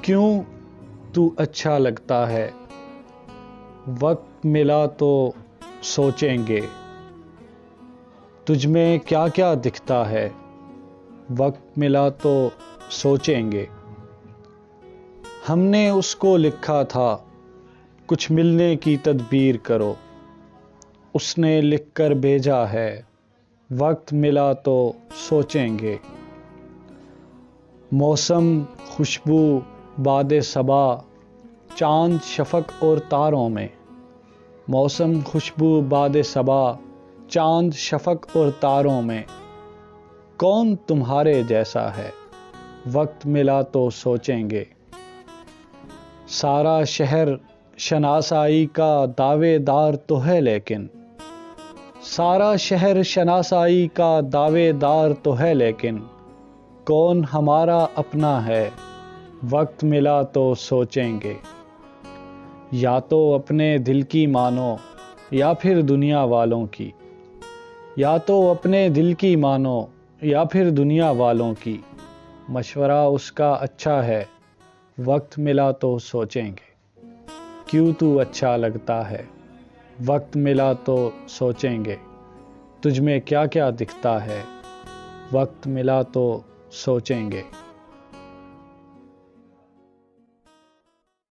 کیوں تو اچھا لگتا ہے، وقت ملا تو سوچیں گے۔ تجھ میں کیا کیا دکھتا ہے، وقت ملا تو سوچیں گے۔ ہم نے اس کو لکھا تھا کچھ ملنے کی تدبیر کرو، اس نے لکھ کر بھیجا ہے وقت ملا تو سوچیں گے۔ موسم، خوشبو، باد صبا، چاند، شفق اور تاروں میں۔ موسم، خوشبو، باد صبا، چاند، شفق اور تاروں میں، کون تمہارے جیسا ہے، وقت ملا تو سوچیں گے۔ سارا شہر شناسائی کا دعوے دار تو ہے لیکن، سارا شہر شناسائی کا دعوے دار تو ہے لیکن، کون ہمارا اپنا ہے، وقت ملا تو سوچیں گے۔ یا تو اپنے دل کی مانو یا پھر دنیا والوں کی، یا تو اپنے دل کی مانو یا پھر دنیا والوں کی، مشورہ اس کا اچھا ہے، وقت ملا تو سوچیں گے۔ کیوں تو اچھا لگتا ہے، وقت ملا تو سوچیں گے۔ تجھ میں کیا کیا دکھتا ہے، وقت ملا تو سوچیں گے۔